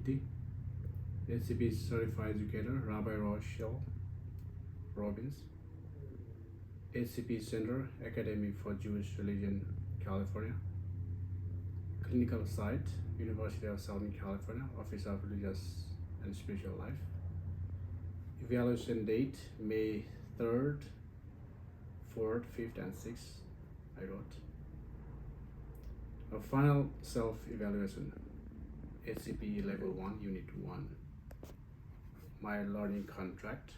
Sumanakitti, SCP Certified Educator Rabbi Rochelle Robbins, SCP Center Academy for Jewish Religion, California, Clinical Site, University of Southern California, Office of Religious and Spiritual Life. Evaluation date May 3rd, 4th, 5th, and 6th. I wrote. A final self-evaluation, SCP Level 1, Unit 1. My learning contract.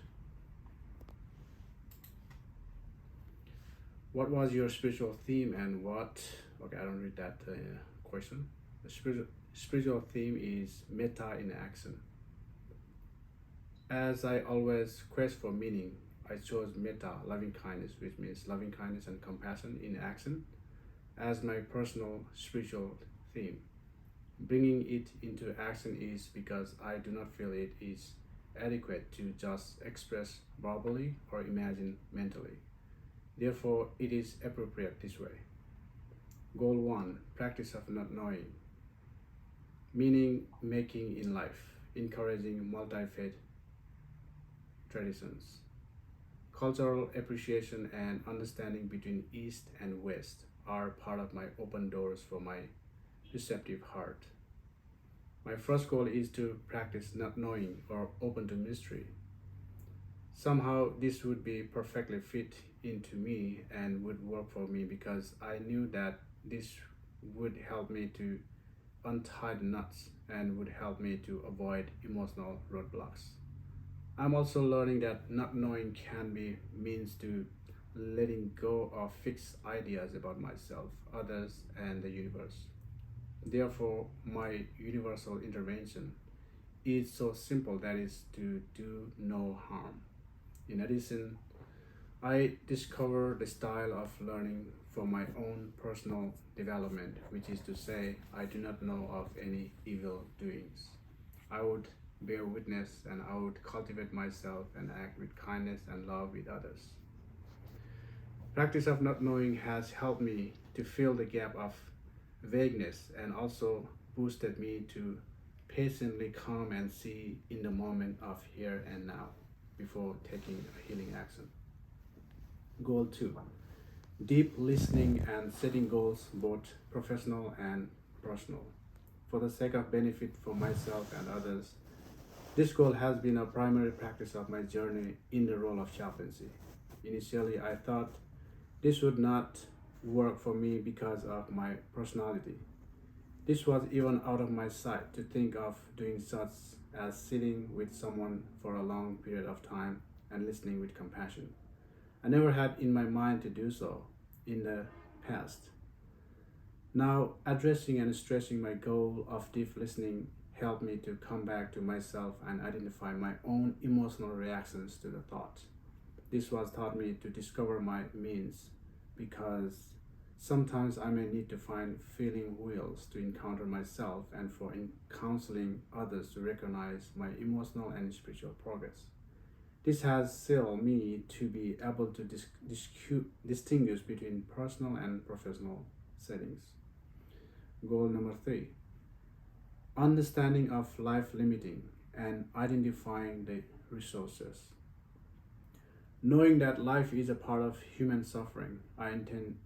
What was your spiritual theme and what? Okay, I don't read that question. The spiritual theme is metta in action. As I always quest for meaning, I chose metta, loving kindness, which means loving kindness and compassion in action, as my personal spiritual theme. Bringing it into action is because I do not feel it is adequate to just express verbally or imagine mentally. Therefore, it is appropriate this way. Goal 1, practice of not knowing. Meaning making in life, encouraging multi-faith traditions. Cultural appreciation and understanding between East and West are part of my open doors for my receptive heart. My first goal is to practice not knowing or open to mystery. Somehow this would be perfectly fit into me and would work for me because I knew that this would help me to untie the knots and would help me to avoid emotional roadblocks. I'm also learning that not knowing can be means to letting go of fixed ideas about myself, others, and the universe. Therefore, my universal intervention is so simple, that is to do no harm. In addition, I discover the style of learning for my own personal development, which is to say, I do not know of any evil doings. I would bear witness and I would cultivate myself and act with kindness and love with others. Practice of not knowing has helped me to fill the gap of vagueness and also boosted me to patiently come and see in the moment of here and now before taking a healing action. Goal 2, deep listening and setting goals, both professional and personal, for the sake of benefit for myself and others. This goal has been a primary practice of my journey in the role of chaplaincy. Initially, I thought this would not work for me because of my personality. This was even out of my sight to think of doing such as sitting with someone for a long period of time and listening with compassion. I never had in my mind to do so in the past. Now, addressing and stressing my goal of deep listening helped me to come back to myself and identify my own emotional reactions to the thought. This was taught me to discover my means, because sometimes I may need to find feeling wheels to encounter myself and for counseling others to recognize my emotional and spiritual progress. This has sealed me to be able to distinguish between personal and professional settings. Goal number 3, understanding of life limiting and identifying the resources. Knowing that life is a part of human suffering, I intend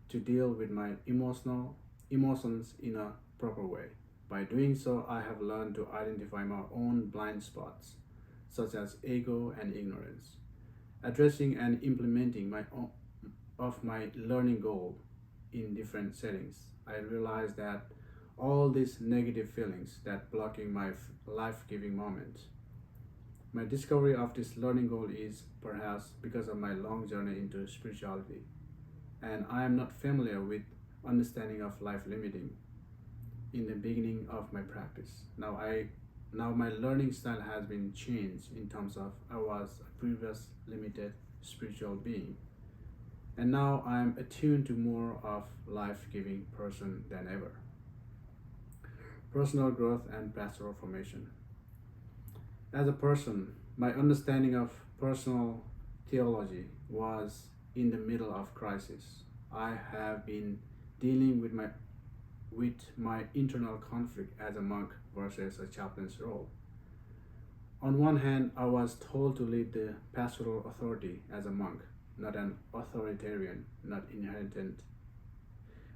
to deal with my emotions in a proper way. By doing so, I have learned to identify my own blind spots, such as ego and ignorance. Addressing and implementing my learning goal in different settings, I realized that all these negative feelings that blocking my life-giving moment. My discovery of this learning goal is perhaps because of my long journey into spirituality, and I am not familiar with understanding of life limiting in the beginning of my practice. Now my learning style has been changed in terms of I was a previous limited spiritual being, and now I am attuned to more of life-giving person than ever. Personal growth and pastoral formation. As a person, my understanding of personal theology was in the middle of crisis. I have been dealing with my with my internal conflict as a monk versus a chaplain's role. On one hand, I was told to lead the pastoral authority as a monk, not an authoritarian, not inherent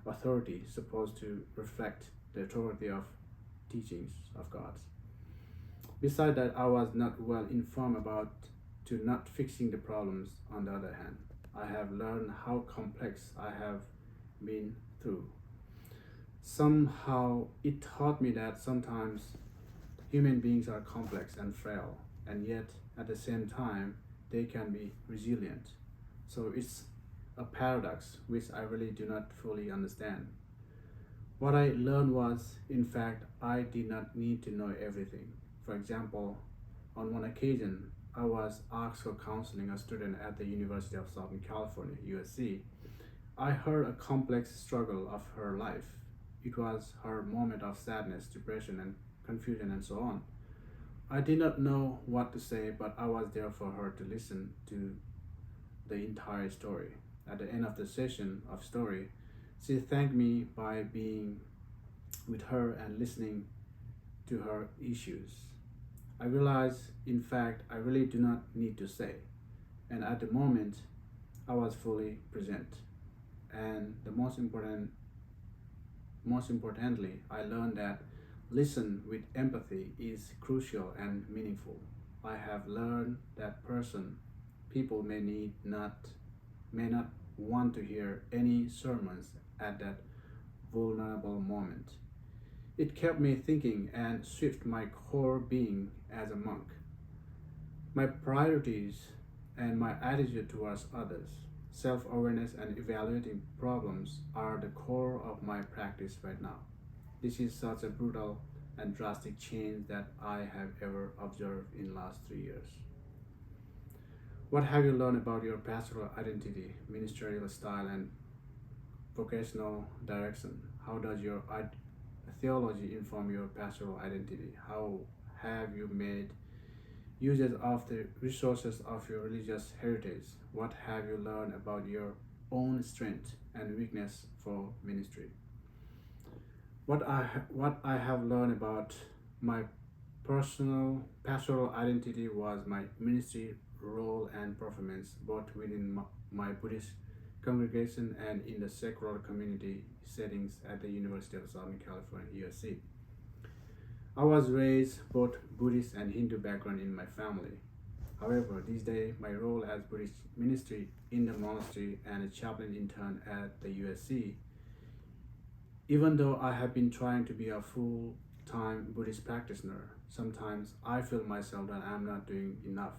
authority supposed to reflect the authority of teachings of God. Besides that, I was not well informed about to not fixing the problems. On the other hand, I have learned how complex I have been through. Somehow, it taught me that sometimes human beings are complex and frail, and yet at the same time, they can be resilient. So it's a paradox which I really do not fully understand. What I learned was, in fact, I did not need to know everything. For example, on one occasion, I was asked for counseling a student at the University of Southern California, USC. I heard a complex struggle of her life. It was her moment of sadness, depression, and confusion, and so on. I did not know what to say, but I was there for her to listen to the entire story. At the end of the session of story, she thanked me by being with her and listening to her issues. I realized, in fact, I really do not need to say. And at the moment, I was fully present. And most importantly, I learned that listen with empathy is crucial and meaningful. I have learned that people may not want to hear any sermons at that vulnerable moment. It kept me thinking and shifted my core being as a monk, my priorities and my attitude towards others. Self awareness and evaluating problems are the core of my practice right now. This is such a brutal and drastic change that I have ever observed in the last 3 years. What have you learned about your pastoral identity, ministerial style, and vocational direction? How does your theology inform your pastoral identity? How have you made uses of the resources of your religious heritage? What have you learned about your own strength and weakness for ministry? What I have learned about my personal pastoral identity was my ministry role and performance, both within my Buddhist congregation and in the secular community settings at the University of Southern California, USC. I was raised both Buddhist and Hindu background in my family. However, these days, my role as Buddhist ministry in the monastery and a chaplain intern at the USC, even though I have been trying to be a full-time Buddhist practitioner, sometimes I feel myself that I'm not doing enough.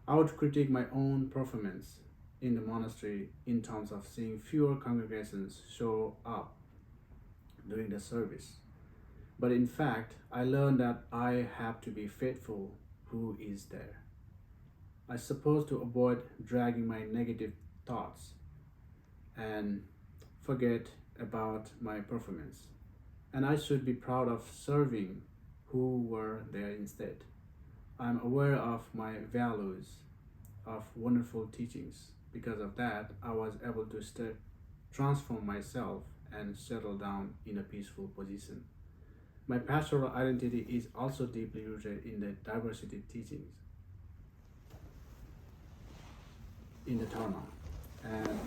I would critique my own performance in the monastery in terms of seeing fewer congregations show up during the service. But in fact, I learned that I have to be faithful who is there. I suppose to avoid dragging my negative thoughts and forget about my performance. And I should be proud of serving who were there instead. I'm aware of my values of wonderful teachings. Because of that, I was able to transform myself and settle down in a peaceful position. My pastoral identity is also deeply rooted in the diversity teachings in the Dharma and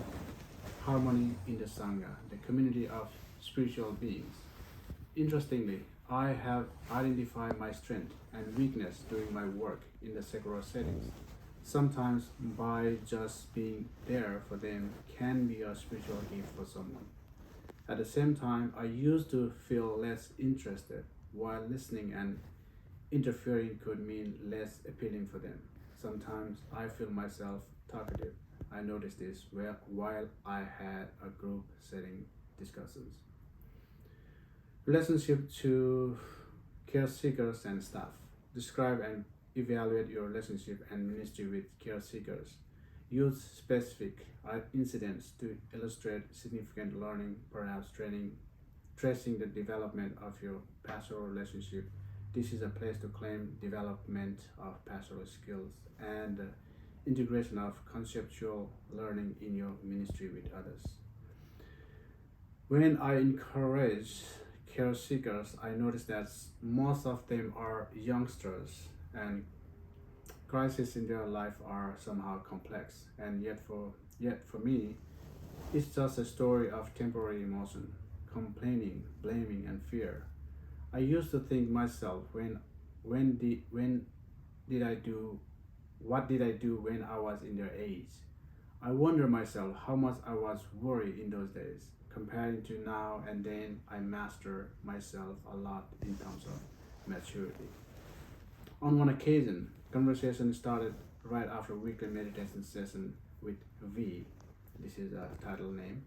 harmony in the Sangha, the community of spiritual beings. Interestingly, I have identified my strength and weakness during my work in the secular settings. Sometimes by just being there for them can be a spiritual gift for someone. At the same time, I used to feel less interested, while listening and interfering could mean less appealing for them. Sometimes I feel myself talkative. I noticed this while I had a group setting discussions. Relationship to care seekers and staff. Describe and evaluate your relationship and ministry with care seekers. Use specific incidents to illustrate significant learning, perhaps tracing the development of your pastoral relationship. This is a place to claim development of pastoral skills and integration of conceptual learning in your ministry with others. When I encourage care seekers, I notice that most of them are youngsters and crises in their life are somehow complex. And yet for me, it's just a story of temporary emotion, complaining, blaming, and fear. I used to think myself when did I do what did I do when I was in their age? I wonder myself how much I was worried in those days. Comparing to now and then, I master myself a lot in terms of maturity. On one occasion, conversation started right after a weekly meditation session with V. This is a title name.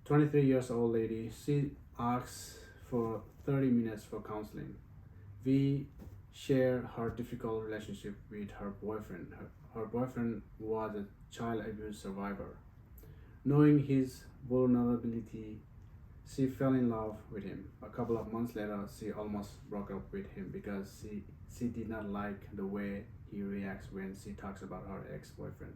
23 years old lady. She asks for 30 minutes for counseling. V shared her difficult relationship with her boyfriend. Her boyfriend was a child abuse survivor. Knowing his vulnerability, she fell in love with him. A couple of months later, she almost broke up with him because she did not like the way he reacts when she talks about her ex boyfriend.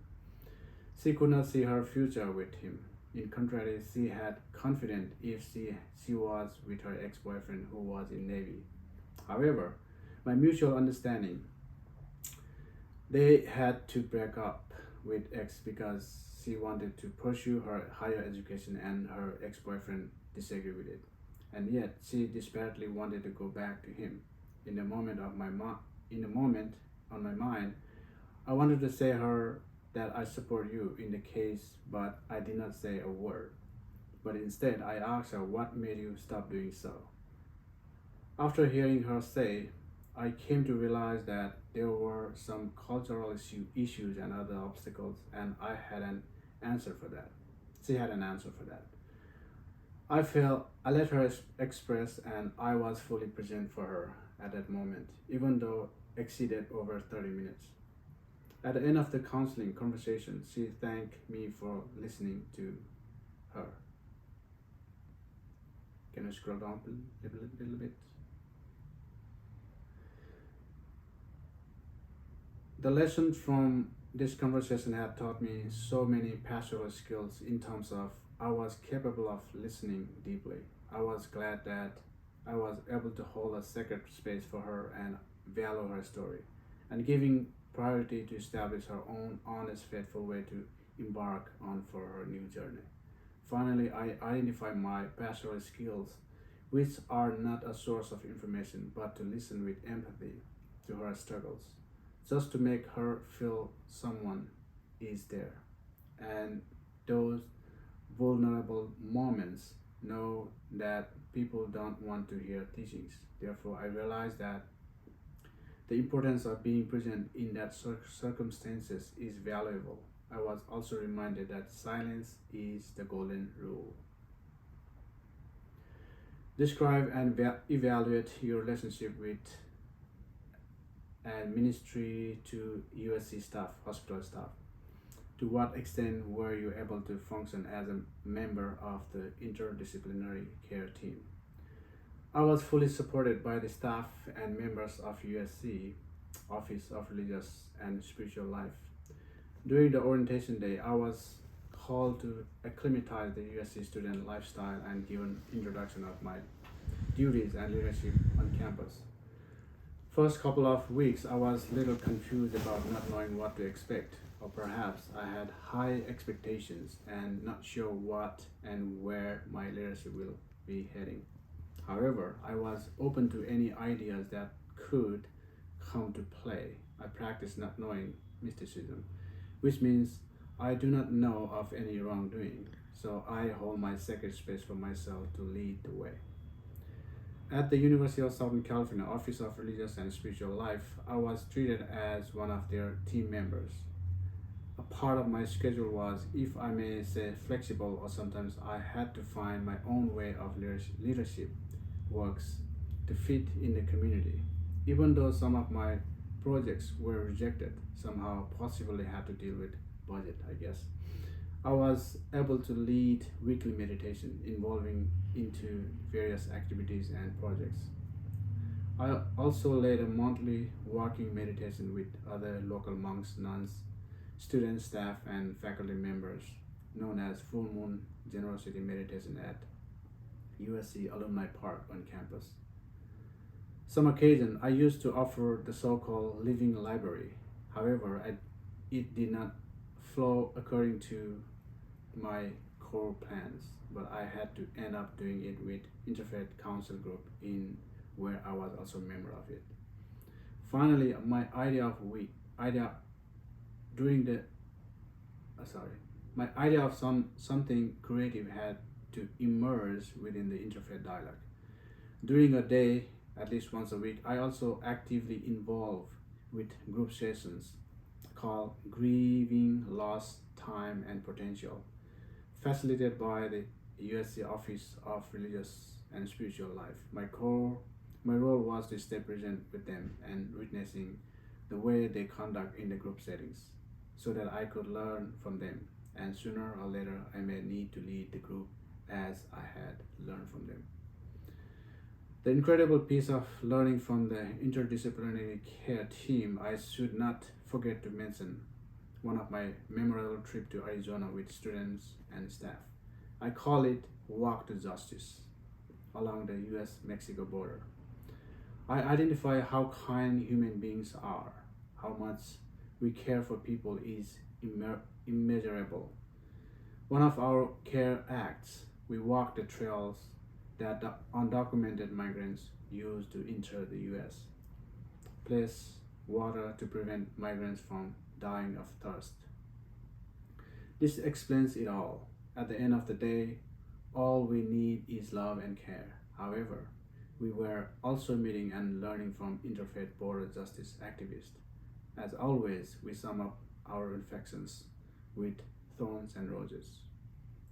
She could not see her future with him. In contrary, she had confidence if she was with her ex boyfriend who was in Navy. However, by mutual understanding, they had to break up with ex because she wanted to pursue her higher education and her ex-boyfriend disagreed with it. And yet she desperately wanted to go back to him. In the moment of my in the moment on my mind, I wanted to say her that I support you in the case, but I did not say a word. But instead I asked her what made you stop doing so. After hearing her say, I came to realize that there were some cultural issues and other obstacles, and I had an answer for that. She had an answer for that. I let her express, and I was fully present for her at that moment, even though exceeded over 30 minutes. At the end of the counseling conversation, she thanked me for listening to her. Can you scroll down a little bit? The lesson from this conversation had taught me so many pastoral skills in terms of I was capable of listening deeply. I was glad that I was able to hold a sacred space for her and value her story, and giving priority to establish her own honest, faithful way to embark on for her new journey. Finally, I identify my pastoral skills, which are not a source of information, but to listen with empathy to her struggles, just to make her feel someone is there. And those vulnerable moments know that people don't want to hear teachings. Therefore, I realized that the importance of being present in that circumstances is valuable. I was also reminded that silence is the golden rule. Describe and evaluate your relationship with and ministry to USC staff, hospital staff. To what extent were you able to function as a member of the interdisciplinary care team? I was fully supported by the staff and members of USC Office of Religious and Spiritual Life. During the orientation day, I was called to acclimatize the USC student lifestyle and given introduction of my duties and leadership on campus. First couple of weeks, I was a little confused about not knowing what to expect, or perhaps I had high expectations and not sure what and where my leadership will be heading. However, I was open to any ideas that could come to play. I practice not knowing mysticism, which means I do not know of any wrongdoing, so I hold my sacred space for myself to lead the way. At the University of Southern California Office of Religious and Spiritual Life, I was treated as one of their team members. A part of my schedule was, if I may say, flexible, or sometimes I had to find my own way of leadership works to fit in the community. Even though some of my projects were rejected, somehow possibly had to deal with budget, I guess. I was able to lead weekly meditation involving into various activities and projects. I also led a monthly walking meditation with other local monks, nuns, students, staff, and faculty members, known as Full Moon generosity meditation at USC Alumni Park on campus. Some occasion I used to offer the so-called living library. However, it did not flow according to my core plans, but I had to end up doing it with Interfaith Council Group in where I was also a member of it. Finally, my idea during the sorry, my idea of something creative had to emerge within the interfaith dialogue. During a day, at least once a week, I also actively involve with group sessions called Grieving Lost Time and Potential, facilitated by the USC Office of Religious and Spiritual Life. My role was to stay present with them and witnessing the way they conduct in the group settings so that I could learn from them, and sooner or later I may need to lead the group as I had learned from them. The incredible piece of learning from the interdisciplinary care team, I should not forget to mention one of my memorable trip to Arizona with students and staff. I call it Walk to Justice along the US-Mexico border. I identify how kind human beings are, how much we care for people is immeasurable. One of our care acts, we walk the trails that the undocumented migrants use to enter the US, place water to prevent migrants from dying of thirst. This explains it all. At the end of the day, all we need is love and care. However, we were also meeting and learning from interfaith border justice activists. As always, we sum up our reflections with thorns and roses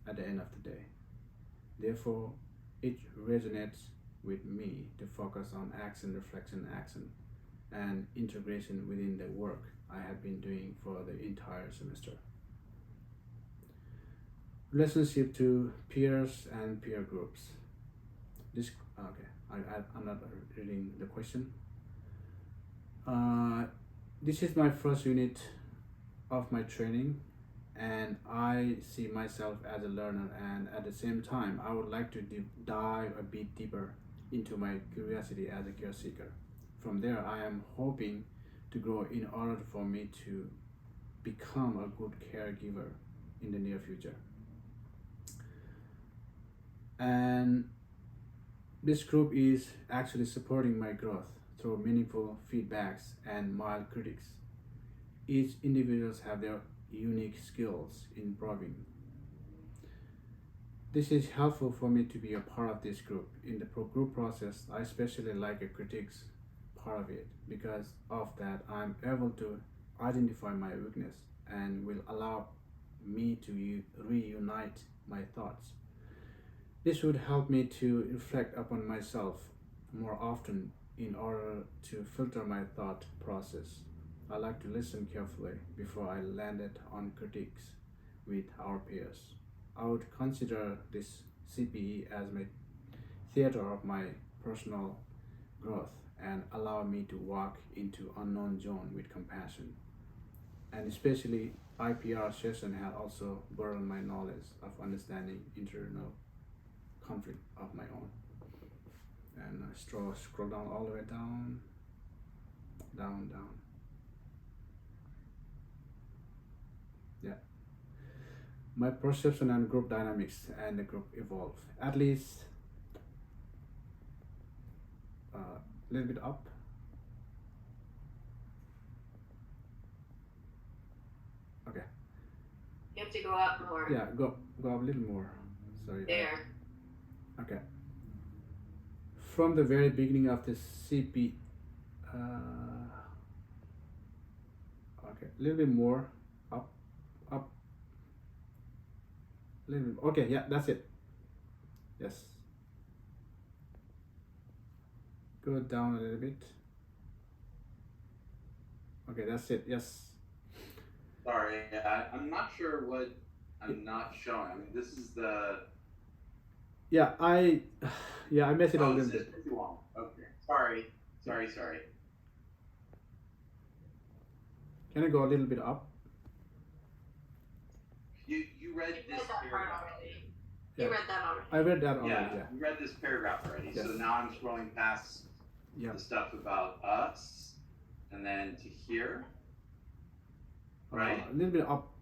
at the end of the day. Therefore, it resonates with me to focus on action, reflection, action, and integration within the work I have been doing for the entire semester. Relationship to peers and peer groups. This okay. I'm not reading the question. This is my first unit of my training, and I see myself as a learner, and at the same time I would like to dive a bit deeper into my curiosity as a care seeker. From there I am hoping to grow in order for me to become a good caregiver in the near future. And this group is actually supporting my growth through meaningful feedbacks and mild critiques. Each individuals have their unique skills in improving. This is helpful for me to be a part of this group. In the group process, I especially like a critiques part of it. Because of that, I'm able to identify my weakness and will allow me to reunite my thoughts. This would help me to reflect upon myself more often in order to filter my thought process. I like to listen carefully before I landed on critiques with our peers. I would consider this CPE as my theater of my personal growth and allow me to walk into unknown zone with compassion. And especially IPR session had also broadened my knowledge of understanding internal conflict of my own. And I scroll down all the way down, down. Yeah. My perception and group dynamics and the group evolve. At least a little bit up. Okay. You have to go up more. Yeah, go up a little more. Sorry. There. Okay. From the very beginning of the CP, okay, a little bit more, up, a little bit. Okay, yeah, that's it. Yes. Go down a little bit. Okay, that's it. Yes. Sorry, I'm not sure what I'm not showing. I mean, this is the. Yeah, I messed it up a Oh, little this is bit. too long. Okay. Sorry. Can I go a little bit up? You read You this read that part paragraph. already. You Yeah. read that already. I read that already. Yeah, Yeah. we read this paragraph already. So Yes. now I'm scrolling past Yeah. the stuff about us, and then to here, right? A little bit up.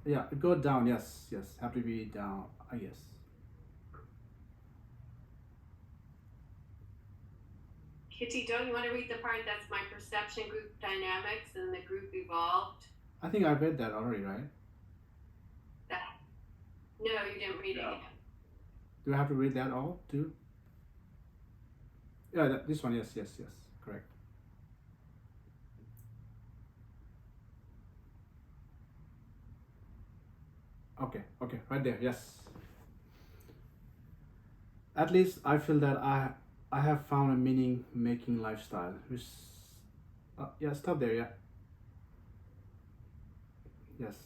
Yeah, go down. Yes, yes. Have to be down. I guess. Kitty, don't you want to read the part that's my perception group dynamics and the group evolved? I think I read that already, right? No, you didn't read it No. yet. Do I have to read that all too? Yeah, this one. Yes, yes, yes. Correct. Okay, okay, right there. Yes. At least I feel that I have found a meaning making lifestyle. Which, yeah, stop there. Yeah. Yes.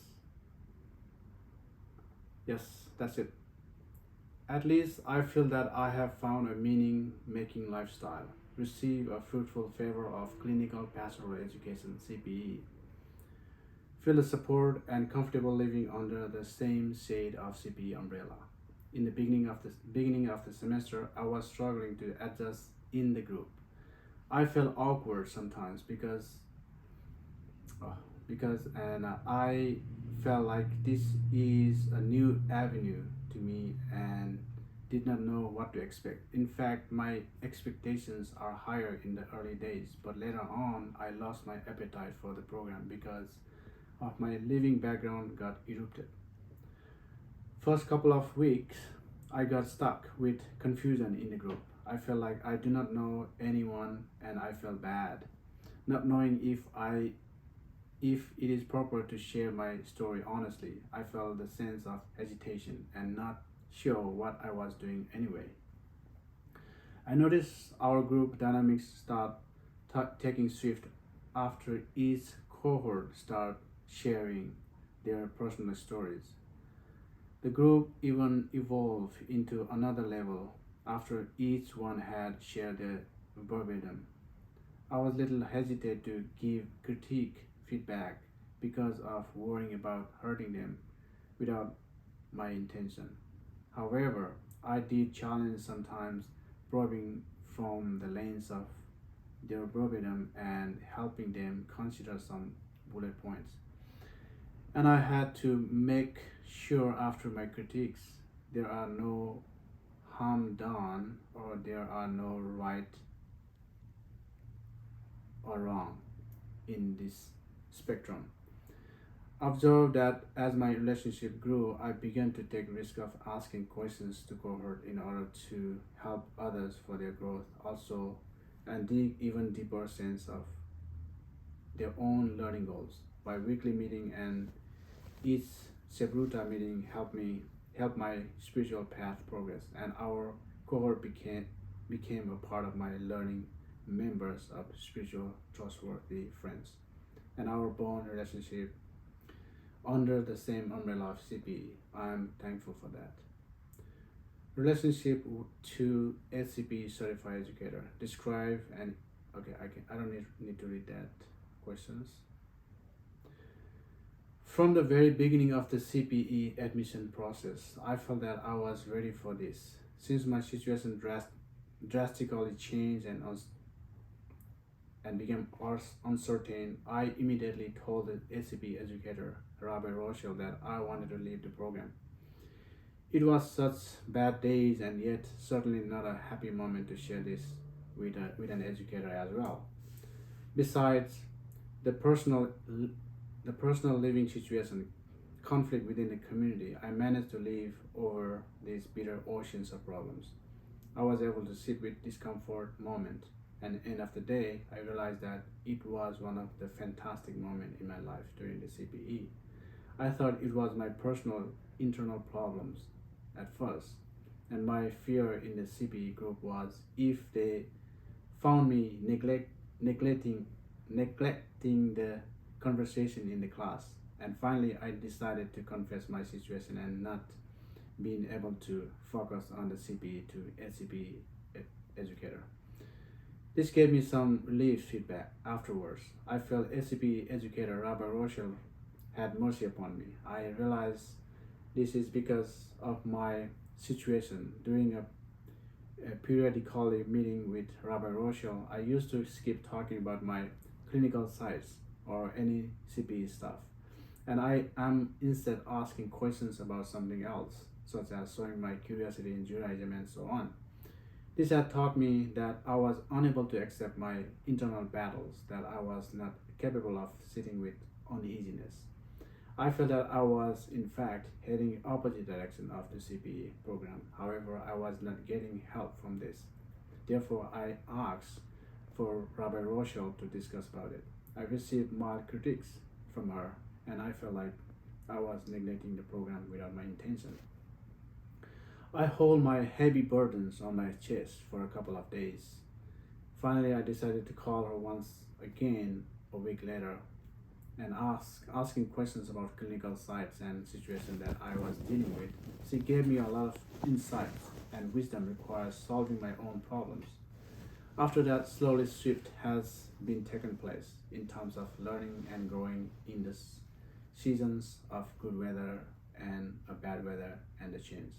Yes, that's it. At least I feel that I have found a meaning making lifestyle. Receive a fruitful favor of clinical pastoral education (CPE). Feel the support and comfortable living under the same shade of CPE umbrella. In the beginning of the semester, I was struggling to adjust in the group. I felt awkward sometimes uh, I felt like this is a new avenue to me and did not know what to expect. In fact, my expectations are higher in the early days, but later on, I lost my appetite for the program because of my living background got erupted. First couple of weeks, I got stuck with confusion in the group. I felt like I do not know anyone and I felt bad, not knowing if it is proper to share my story honestly. I felt the sense of hesitation and not sure what I was doing anyway. I noticed our group dynamics start taking shift after each cohort start sharing their personal stories. The group even evolved into another level after each one had shared their verbatim. I was little hesitant to give critique feedback because of worrying about hurting them without my intention. However, I did challenge sometimes probing from the lens of their verbatim and helping them consider some bullet points. And I had to make sure after my critiques there are no harm done or there are no right or wrong in this spectrum. Observed that as my relationship grew, I began to take risk of asking questions to cohort in order to help others for their growth also and dig even deeper sense of their own learning goals. By weekly meeting and each Sebruta meeting help my spiritual path progress and our cohort became a part of my learning members of spiritual trustworthy friends and our bond relationship under the same umbrella of CPE. I am thankful for that. Relationship to SCP certified educator. Describe and okay, I don't need to read that questions. From the very beginning of the CPE admission process, I felt that I was ready for this. Since my situation drastically changed and became uncertain, I immediately told the SCP educator, Rabbi Rochelle, that I wanted to leave the program. It was such bad days and yet certainly not a happy moment to share this with an educator as well. Besides, the personal the personal living situation, conflict within the community, I managed to live over these bitter oceans of problems. I was able to sit with discomfort moment and at the end of the day I realized that it was one of the fantastic moments in my life during the CPE. I thought it was my personal internal problems at first, and my fear in the CPE group was if they found me neglecting the conversation in the class. And finally, I decided to confess my situation and not being able to focus on the CPE to SCP educator. This gave me some relief feedback afterwards. I felt SCP educator Rabbi Rochelle had mercy upon me. I realized This is because of my situation. During a periodically meeting with Rabbi Rochelle, I used to skip talking about my clinical sites or any CPE stuff, and I am instead asking questions about something else, such as showing my curiosity in Judaism and so on. This had taught me that I was unable to accept my internal battles, that I was not capable of sitting with uneasiness. I felt that I was, in fact, heading opposite direction of the CPE program. However, I was not getting help from this. Therefore, I asked for Rabbi Rochelle to discuss about it. I received mild critiques from her, and I felt like I was neglecting the program without my intention. I hold my heavy burdens on my chest for a couple of days. Finally, I decided to call her once again a week later and asking questions about clinical sites and situation that I was dealing with. She gave me a lot of insights and wisdom requires solving my own problems. After that, slowly shift has been taken place in terms of learning and growing in the seasons of good weather and a bad weather and the change.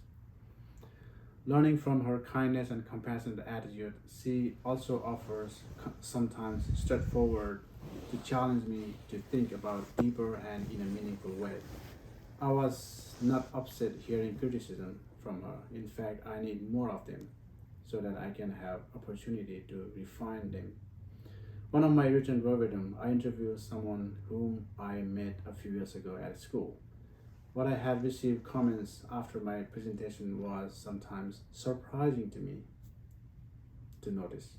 Learning from her kindness and compassionate attitude, she also offers sometimes straightforward to challenge me to think about deeper and in a meaningful way. I was not upset hearing criticism from her. In fact, I need more of them so that I can have opportunity to refine them. One of my written verbatim, I interviewed someone whom I met a few years ago at school. What I had received comments after my presentation was sometimes surprising to me to notice.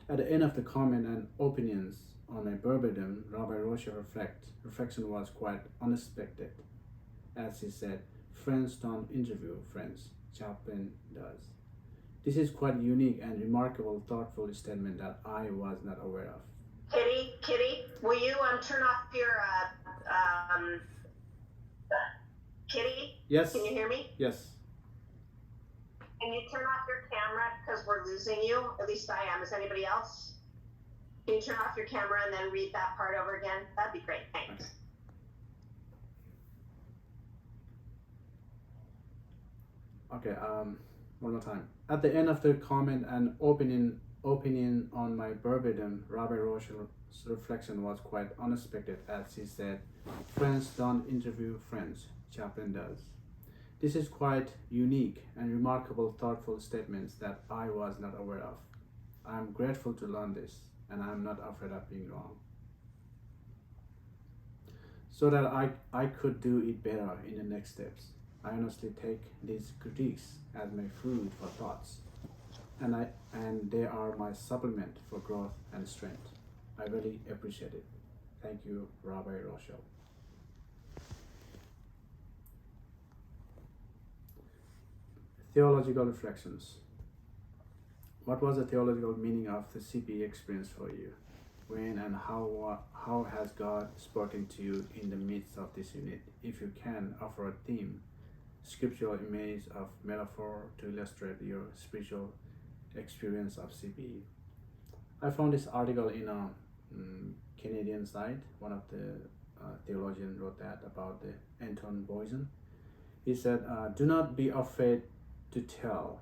At the end of the comment and opinions on my verbatim, Rabbi Roche's reflection was quite unexpected. As he said, friends don't interview friends, chaplain does. This is quite unique and remarkable, thoughtful statement that I was not aware of. Kitty, will you turn off your Kitty? Yes. Can you hear me? Yes. Can you turn off your camera because we're losing you? At least I am. Is anybody else? Can you turn off your camera and then read that part over again? That'd be great. Thanks. Okay. One more time. At the end of the comment and opinion on my verbatim, Rabbi Roche's reflection was quite unexpected as he said, friends don't interview friends, chaplain does. This is quite unique and remarkable, thoughtful statements that I was not aware of. I am grateful to learn this, and I am not afraid of being wrong. So that I could do it better in the next steps. I honestly take these critiques as my food for thoughts, and they are my supplement for growth and strength. I really appreciate it. Thank you, Rabbi Rochelle. Theological reflections. What was the theological meaning of the CPE experience for you? When and how has God spoken to you in the midst of this unit? If you can, offer a theme, scriptural image of metaphor to illustrate your spiritual experience of CPE. I found this article in a Canadian site. One of the theologians wrote that about the Anton Boysen. He said, do not be afraid to tell.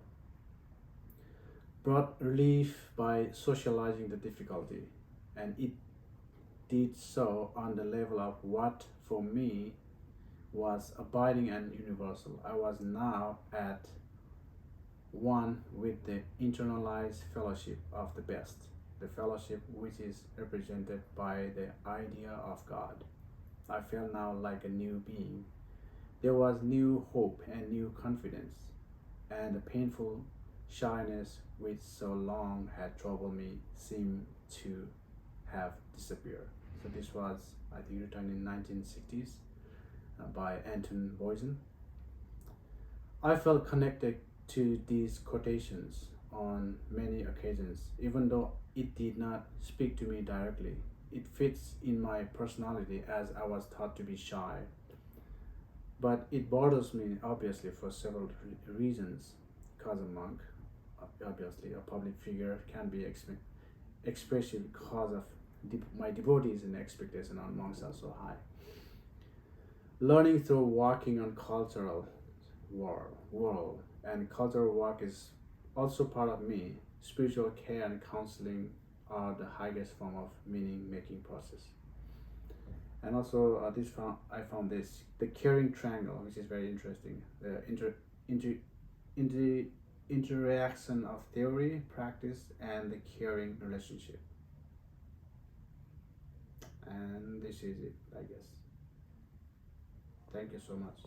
Brought relief by socializing the difficulty, and it did so on the level of what for me was abiding and universal. I was now at one with the internalized fellowship of the best, the fellowship which is represented by the idea of God. I felt now like a new being. There was new hope and new confidence, and the painful shyness which so long had troubled me seemed to have disappeared. So this was, I think, written in 1960s by Anton Boysen. I felt connected to these quotations on many occasions, even though it did not speak to me directly. It fits in my personality as I was taught to be shy. But it bothers me, obviously, for several reasons. Because a monk, obviously, a public figure can be expressive because of my devotees and expectation on monks are so high. learning through walking on cultural world, and cultural work is also part of me. Spiritual care and counseling are the highest form of meaning making process. And also, I found this the caring triangle, which is very interesting. The inter, interaction of theory, practice, and the caring relationship. And this is it, I guess. Thank you so much.